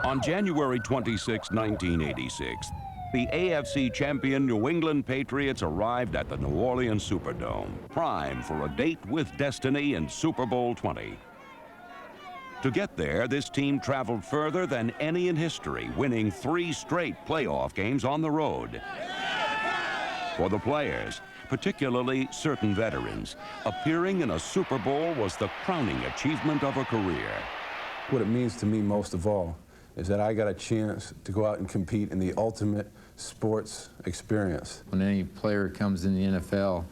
On January 26, 1986, the AFC champion New England Patriots arrived at the New Orleans Superdome, prime for a date with destiny in Super Bowl 20. To get there, this team traveled further than any in history, winning 3 straight playoff games on the road. For the players, particularly certain veterans, appearing in a Super Bowl was the crowning achievement of a career. What it means to me most of all is that I got a chance to go out and compete in the ultimate sports experience. When any player comes in the NFL,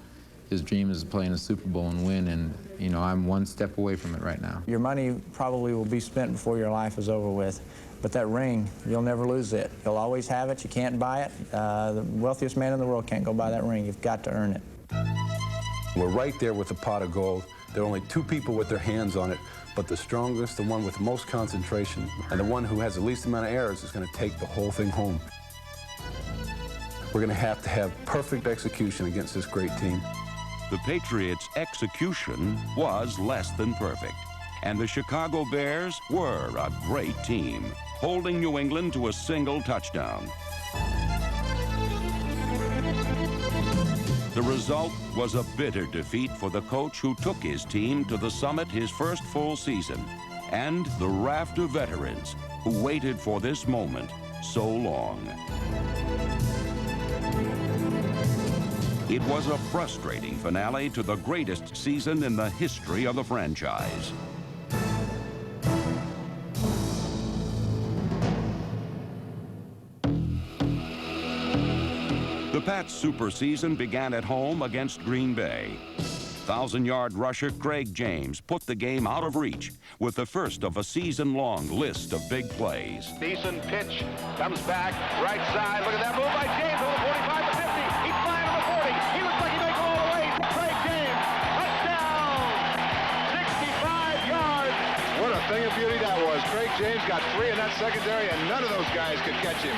his dream is to play in a Super Bowl and win, and you know, I'm one step away from it right now. Your money probably will be spent before your life is over with, but that ring, you'll never lose it. You'll always have it. You can't buy it. The wealthiest man in the world can't go buy that ring. You've got to earn it. We're right there with the pot of gold. There are only 2 people with their hands on it, but the strongest, the one with the most concentration, and the one who has the least amount of errors is going to take the whole thing home. We're going to have perfect execution against this great team. The Patriots' execution was less than perfect, and the Chicago Bears were a great team, holding New England to a single touchdown. The result was a bitter defeat for the coach who took his team to the summit his first full season, and the raft of veterans who waited for this moment so long. It was a frustrating finale to the greatest season in the history of the franchise. The Pats' super season began at home against Green Bay. 1,000-yard rusher Craig James put the game out of reach with the first of a season-long list of big plays. Decent pitch, comes back, right side. Look at that move by James over the 45 to 50. He's flying on the 40. He looks like he may go all the way. Craig James, touchdown! 65 yards. What a thing of beauty that was. Craig James got 3 in that secondary, and none of those guys could catch him.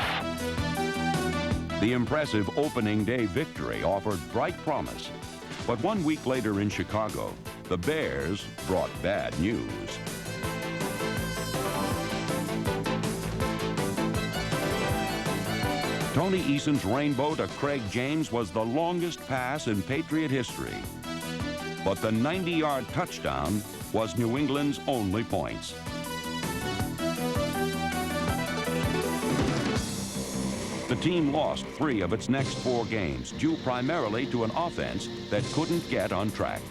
The impressive opening day victory offered bright promise. But 1 week later in Chicago, the Bears brought bad news. Tony Eason's rainbow to Craig James was the longest pass in Patriot history. But the 90-yard touchdown was New England's only points. The team lost 3 of its next 4 games, due primarily to an offense that couldn't get on track.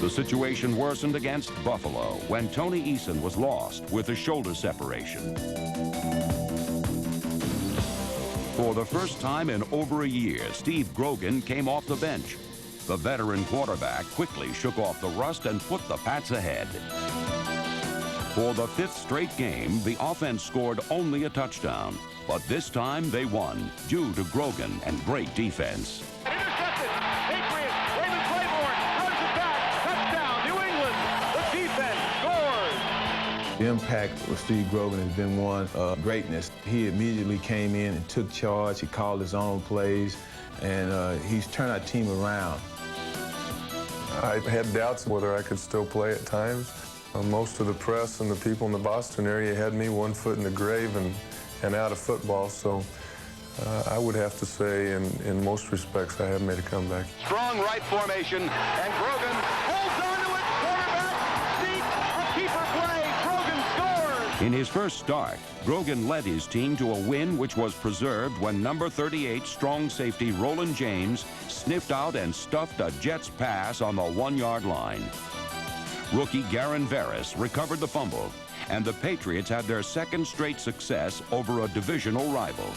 The situation worsened against Buffalo when Tony Eason was lost with a shoulder separation. For the first time in over a year, Steve Grogan came off the bench. The veteran quarterback quickly shook off the rust and put the Pats ahead. For the 5th straight game, the offense scored only a touchdown. But this time they won, due to Grogan and great defense. Intercepted. Patriots. Raymond Claiborne runs it back. Touchdown. New England. The defense scores. The impact of Steve Grogan has been one of greatness. He immediately came in and took charge. He called his own plays, and he's turned our team around. I had doubts whether I could still play at times. Most of the press and the people in the Boston area had me 1 foot in the grave and out of football, so I would have to say in most respects I have made a comeback. Strong right formation, and Grogan holds on to it. Quarterback, deep, a keeper play. Grogan scores. In his first start, Grogan led his team to a win which was preserved when number 38 strong safety Roland James sniffed out and stuffed a Jets pass on the 1-yard line. Rookie Garen Veras recovered the fumble, and the Patriots had their 2nd straight success over a divisional rival.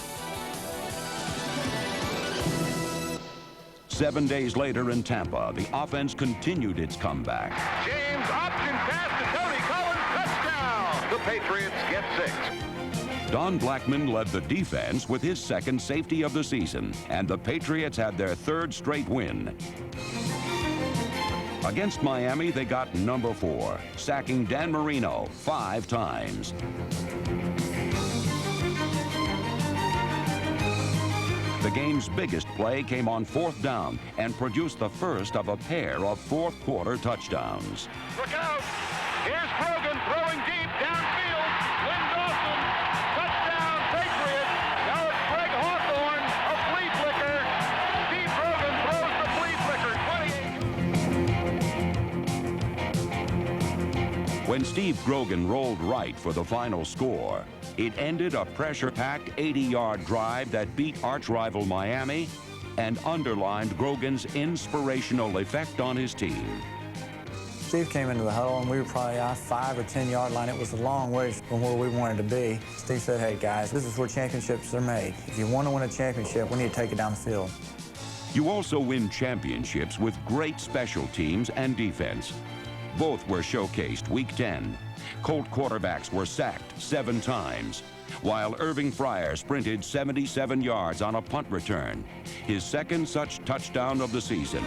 7 days later in Tampa, the offense continued its comeback. James option pass to Tony Collins, touchdown. The Patriots get 6. Don Blackman led the defense with his 2nd safety of the season, and the Patriots had their 3rd straight win. Against Miami, they got number 4, sacking Dan Marino 5 times. The game's biggest play came on 4th down and produced the first of a pair of 4th quarter touchdowns. Look out! Here's Grogan throwing deep. When Steve Grogan rolled right for the final score, it ended a pressure-packed 80-yard drive that beat arch-rival Miami and underlined Grogan's inspirational effect on his team. Steve came into the huddle, and we were probably off 5 or 10 yard line. It was a long ways from where we wanted to be. Steve said, hey, guys, this is where championships are made. If you want to win a championship, we need to take it down the field. You also win championships with great special teams and defense. Both were showcased Week 10. Colt quarterbacks were sacked 7 times, while Irving Fryer sprinted 77 yards on a punt return, his second such touchdown of the season.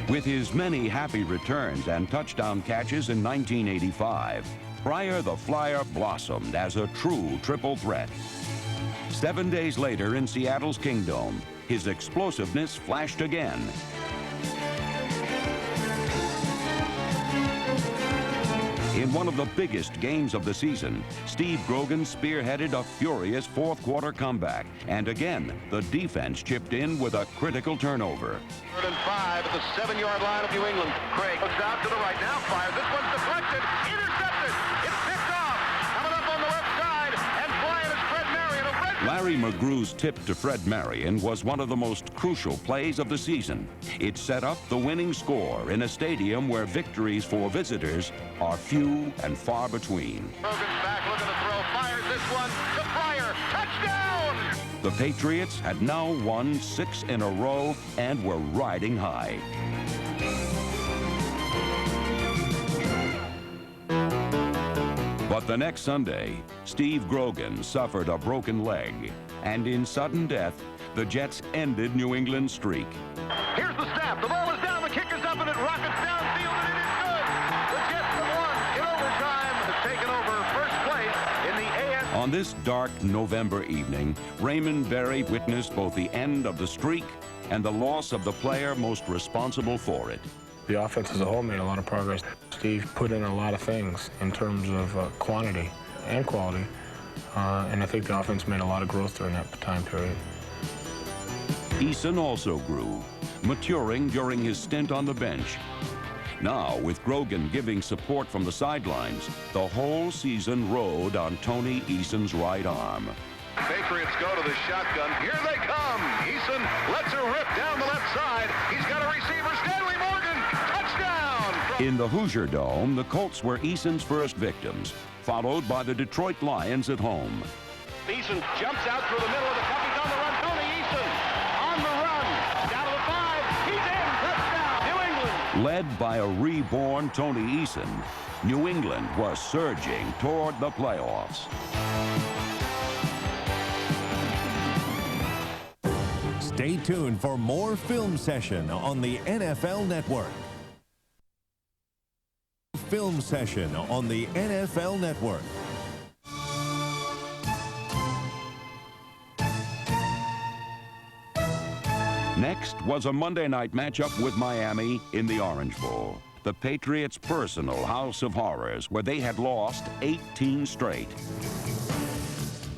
With his many happy returns and touchdown catches in 1985, Fryer the Flyer blossomed as a true triple threat. 7 days later in Seattle's Kingdome, his explosiveness flashed again. In one of the biggest games of the season, Steve Grogan spearheaded a furious fourth-quarter comeback, and again, the defense chipped in with a critical turnover. 3rd and 5 at the 7-yard line of New England. Craig looks out to the right, now fires. This one's deflected, intercepted. It's picked off. Coming up on the left side, and flying is Fred Marion. Larry McGrew's tip to Fred Marion was one of the most crucial plays of the season. It set up the winning score in a stadium where victories for visitors are few and far between. Grogan's back looking to throw, fires this one to Fryer. Touchdown! The Patriots had now won 6 in a row and were riding high. But the next Sunday, Steve Grogan suffered a broken leg, and in sudden death, the Jets ended New England's streak. Here's the snap. The ball is down. The kick is up, and it rockets downfield, and it is good. The Jets have won in overtime, have taken over first place in the AFC. On this dark November evening, Raymond Berry witnessed both the end of the streak and the loss of the player most responsible for it. The offense as a whole made a lot of progress. Steve put in a lot of things in terms of quantity and quality, and I think the offense made a lot of growth during that time period. Eason also grew, maturing during his stint on the bench. Now, with Grogan giving support from the sidelines, the whole season rode on Tony Eason's right arm. Patriots go to the shotgun. Here they come. Eason lets her rip down the left side. He's got a receiver, Stanley Morgan. Touchdown! In the Hoosier Dome, the Colts were Eason's first victims, followed by the Detroit Lions at home. Eason jumps out through the middle of the cup. He's on the run. Tony Eason on the run. Down to the 5. He's in. Touchdown, New England. Led by a reborn Tony Eason, New England was surging toward the playoffs. Stay tuned for more Film Session on the NFL Network. Film Session on the NFL Network. Next was a Monday night matchup with Miami in the Orange Bowl, the Patriots' personal house of horrors, where they had lost 18 straight.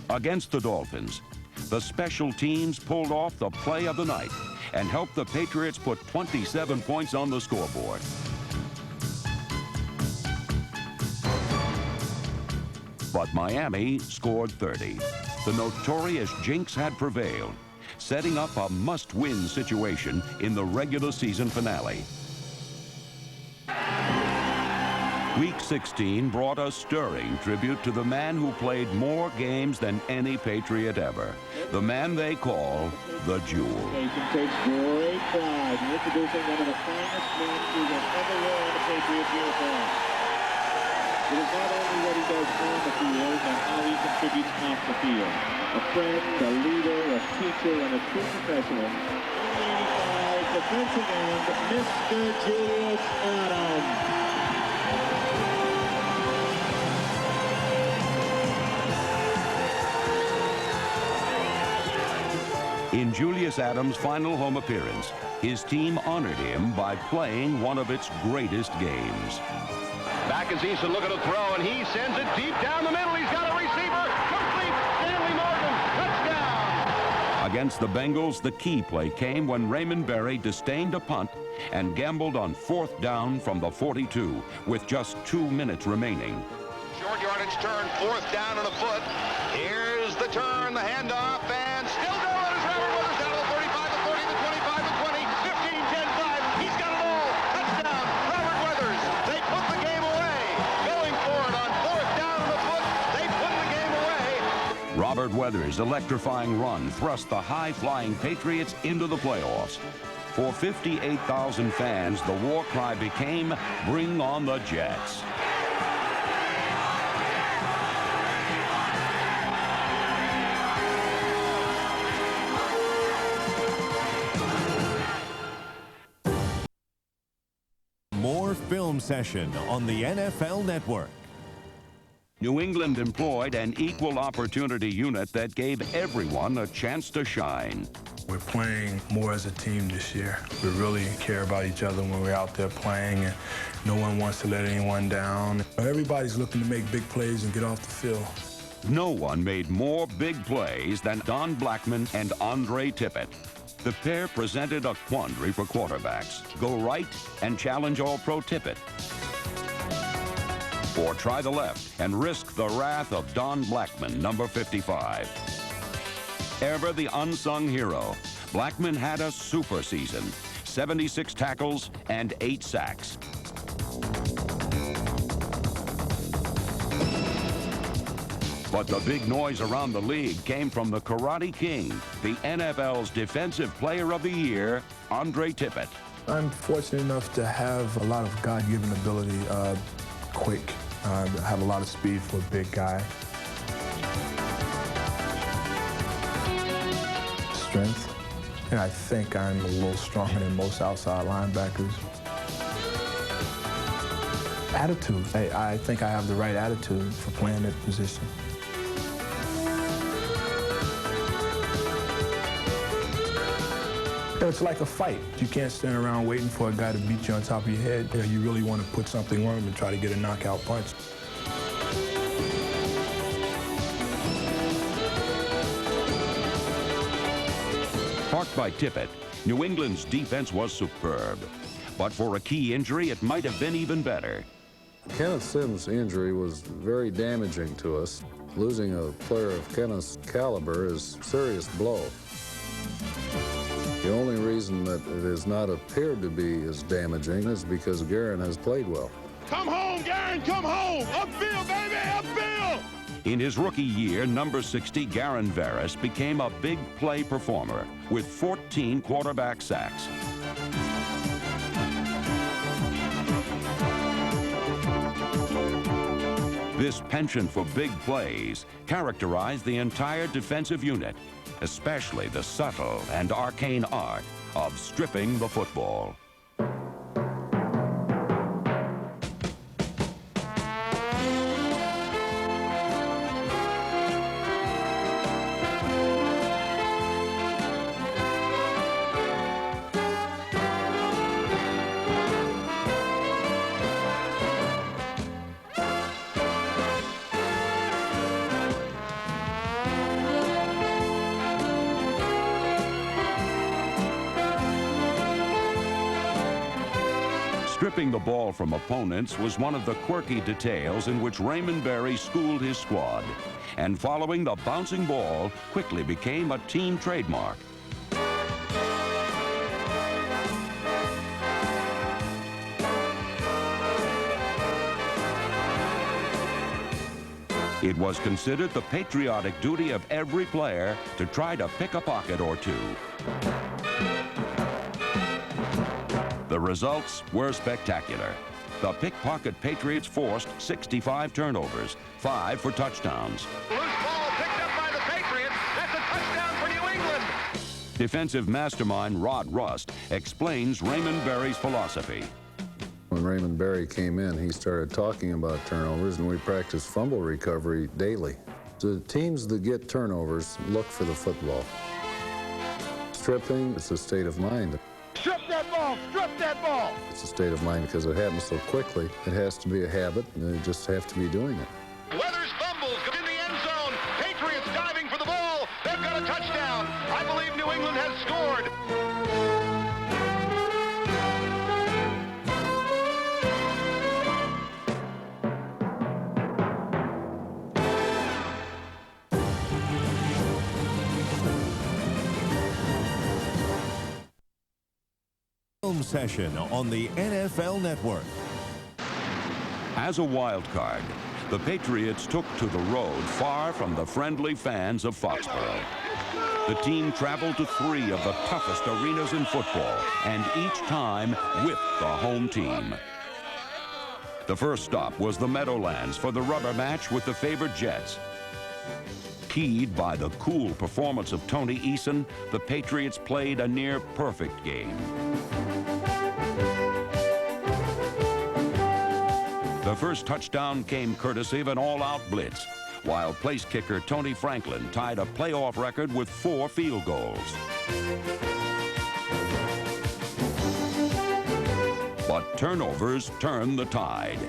Against the Dolphins, the special teams pulled off the play of the night and helped the Patriots put 27 points on the scoreboard. But Miami scored 30. The notorious jinx had prevailed, setting up a must-win situation in the regular season finale. Week 16 brought a stirring tribute to the man who played more games than any Patriot ever, the man they call the Jewel. Takes great pride in introducing one of the finest men who has ever worn the Patriot uniform. It is not only what he does on the field, but how he contributes off the field. A friend, a leader, a teacher, and a true professional. In 85, defensive end, Mr. Julius Adams. In Julius Adams' final home appearance, his team honored him by playing one of its greatest games. Back is Easton, look at a throw, and he sends it deep down the middle. He's got a receiver. Complete. Stanley Morgan. Touchdown. Against the Bengals, the key play came when Raymond Berry disdained a punt and gambled on 4th down from the 42 with just 2 minutes remaining. Short yardage turn, 4th down and a foot. Here's the turn, the handoff, and still going is Robert Weathers down to the 35, the 40, the 25, the 20, 15, 10, 5. He's got it all. Touchdown, Robert Weathers. They put the game away. Going for it on 4th down and a foot. They put the game away. Robert Weathers' electrifying run thrust the high-flying Patriots into the playoffs. For 58,000 fans, the war cry became, "Bring on the Jets." More Film Session on the NFL Network. New England employed an equal opportunity unit that gave everyone a chance to shine. We're playing more as a team this year. We really care about each other when we're out there playing, and no one wants to let anyone down. Everybody's looking to make big plays and get off the field. No one made more big plays than Don Blackman and Andre Tippett. The pair presented a quandary for quarterbacks. Go right and challenge All-Pro Tippett, or try the left and risk the wrath of Don Blackman, number 55. Ever the unsung hero, Blackman had a super season, 76 tackles and 8 sacks. But the big noise around the league came from the Karate King, the NFL's Defensive Player of the Year, Andre Tippett. I'm fortunate enough to have a lot of God-given ability, quick. I have a lot of speed for a big guy. Strength, and I think I'm a little stronger than most outside linebackers. Attitude, I think I have the right attitude for playing that position. It's like a fight. You can't stand around waiting for a guy to beat you on top of your head. You really want to put something on him and try to get a knockout punch. Parked by Tippett, New England's defense was superb. But for a key injury, it might have been even better. Kenneth Sims' injury was very damaging to us. Losing a player of Kenneth's caliber is a serious blow. The only reason that it has not appeared to be as damaging is because Guerin has played well. Come home, Guerin, come home! Upfield, baby, upfield! In his rookie year, number 60, Garin Veras, became a big play performer with 14 quarterback sacks. This penchant for big plays characterized the entire defensive unit, especially the subtle and arcane art of stripping the football. Stripping the ball from opponents was one of the quirky details in which Raymond Berry schooled his squad, and following the bouncing ball quickly became a team trademark. It was considered the patriotic duty of every player to try to pick a pocket or two. The results were spectacular. The pickpocket Patriots forced 65 turnovers, 5 for touchdowns. Loose ball picked up by the Patriots. That's a touchdown for New England. Defensive mastermind Rod Rust explains Raymond Berry's philosophy. When Raymond Berry came in, he started talking about turnovers, and we practiced fumble recovery daily. The teams that get turnovers look for the football. Stripping, it's a state of mind. Strip that ball! Strip that ball! It's a state of mind because it happens so quickly. It has to be a habit, and you just have to be doing it. Weathers fumbles in the end zone. Patriots diving for the ball. They've got a touchdown. I believe New England has scored. Film session on the NFL Network. As a wild card, the Patriots took to the road far from the friendly fans of Foxborough. The team traveled to 3 of the toughest arenas in football, and each time with the home team. The first stop was the Meadowlands for the rubber match with the favored Jets. Keyed by the cool performance of Tony Eason, the Patriots played a near-perfect game. The first touchdown came courtesy of an all-out blitz, while place kicker Tony Franklin tied a playoff record with 4 field goals. But turnovers turned the tide.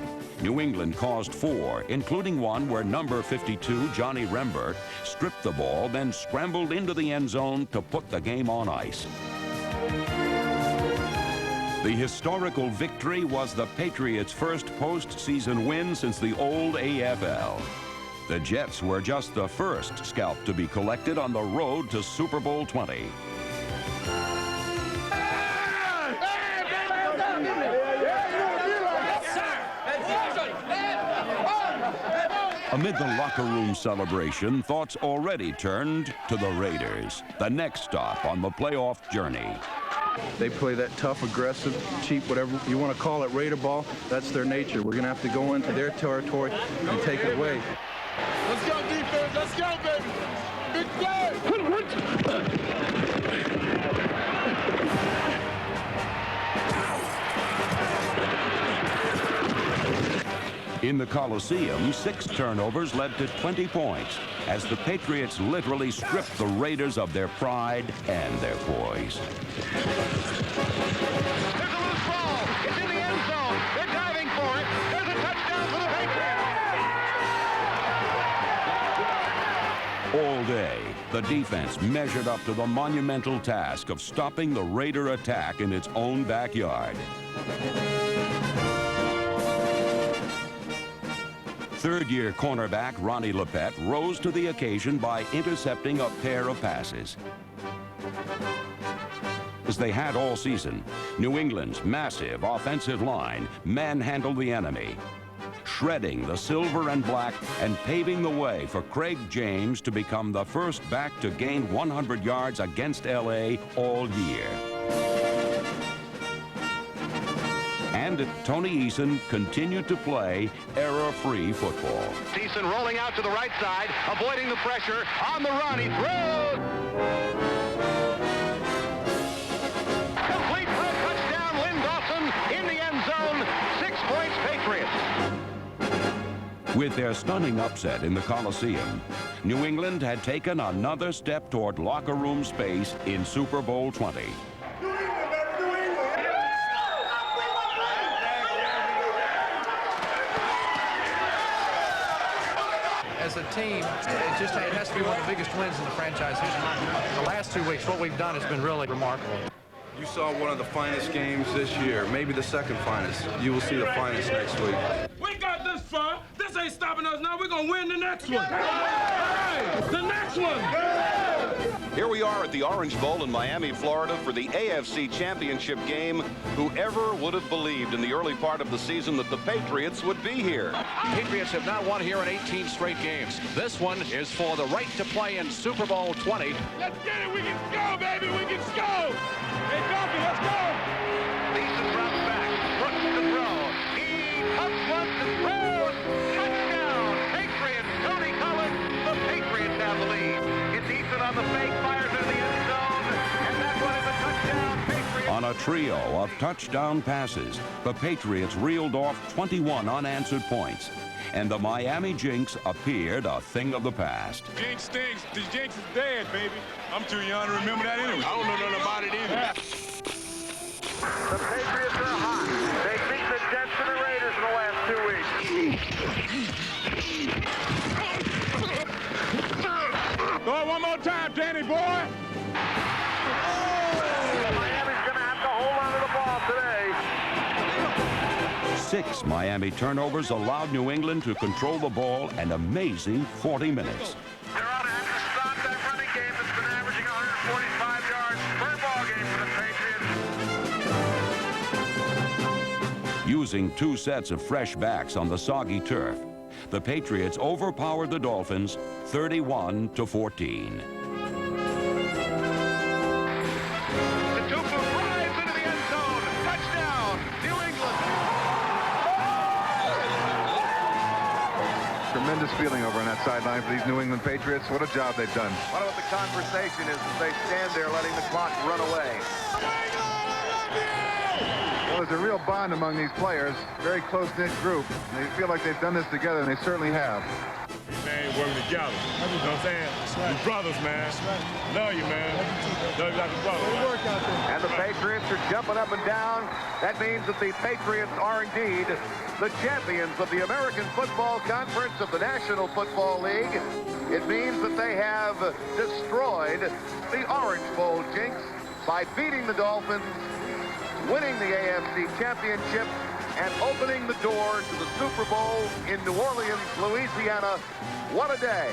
New England caused 4, including one where number 52, Johnny Rembert, stripped the ball, then scrambled into the end zone to put the game on ice. The historical victory was the Patriots' first postseason win since the old AFL. The Jets were just the first scalp to be collected on the road to Super Bowl 20. Amid the locker room celebration, thoughts already turned to the Raiders, the next stop on the playoff journey. They play that tough, aggressive, cheap, whatever you want to call it, Raider ball. That's their nature. We're going to have to go into their territory and take it away. Let's go, defense. Let's go, baby. Big play. In the Coliseum, 6 turnovers led to 20 points as the Patriots literally stripped the Raiders of their pride and their poise. There's a loose ball. It's in the end zone. They're diving for it. There's a touchdown for the Patriots. All day, the defense measured up to the monumental task of stopping the Raider attack in its own backyard. Third-year cornerback Ronnie Lepet rose to the occasion by intercepting a pair of passes. As they had all season, New England's massive offensive line manhandled the enemy, shredding the silver and black and paving the way for Craig James to become the first back to gain 100 yards against L.A. all year. And Tony Eason continued to play error-free football. Eason rolling out to the right side, avoiding the pressure. On the run, he throws. Complete for a touchdown, Lynn Dawson in the end zone. 6 points, Patriots. With their stunning upset in the Coliseum, New England had taken another step toward locker room space in Super Bowl 20. As a team, it has to be one of the biggest wins in the franchise history. The last 2 weeks, what we've done has been really remarkable. You saw one of the finest games this year, maybe the second finest. You will see the finest next week. We got this far. This ain't stopping us now. We're going to win the next one. All right, the next one. Here we are at the Orange Bowl in Miami, Florida for the AFC Championship game. Whoever would have believed in the early part of the season that the Patriots would be here? Patriots have not won here in 18 straight games. This one is for the right to play in Super Bowl 20. Let's get it. We can go, baby. We can go. Hey, Falcon, let's go. Eason drops back. Brooks to throw. He pumps once and throws. Touchdown. Patriots. Tony Collins. The Patriots have the lead. It's Eason on the fake. Fires into the end zone. And that one is a touchdown. Patriots. On a trio of touchdown passes, the Patriots reeled off 21 unanswered points, and the Miami Jinx appeared a thing of the past. Jinx stinks. The Jinx is dead, baby. I'm too young to remember that anyway. I don't know nothing about it either. The Patriots are hot. They beat the Jets and the Raiders in the last 2 weeks. Go one more time, Danny boy. Miami's going to have to hold on to the ball today. 6 Miami turnovers allowed New England to control the ball an amazing 40 minutes. They're going to have to stop that running game that's been averaging 145 yards per ball game for the Patriots. Using 2 sets of fresh backs on the soggy turf, the Patriots overpowered the Dolphins 31-14. Tremendous feeling over on that sideline for these New England Patriots. What a job they've done. What about the conversation is as they stand there letting the clock run away? Well, there's a real bond among these players. Very close-knit group. They feel like they've done this together, and they certainly have. Man, working together. You know what I'm saying? Right. We're brothers, man. Right. Love you, man. Love you like a brother. Work out there. And the Patriots are jumping up and down. That means that the Patriots are indeed the champions of the American Football Conference of the National Football League. It means that they have destroyed the Orange Bowl jinx by beating the Dolphins, winning the AFC Championship, and opening the door to the Super Bowl in New Orleans, Louisiana. What a day.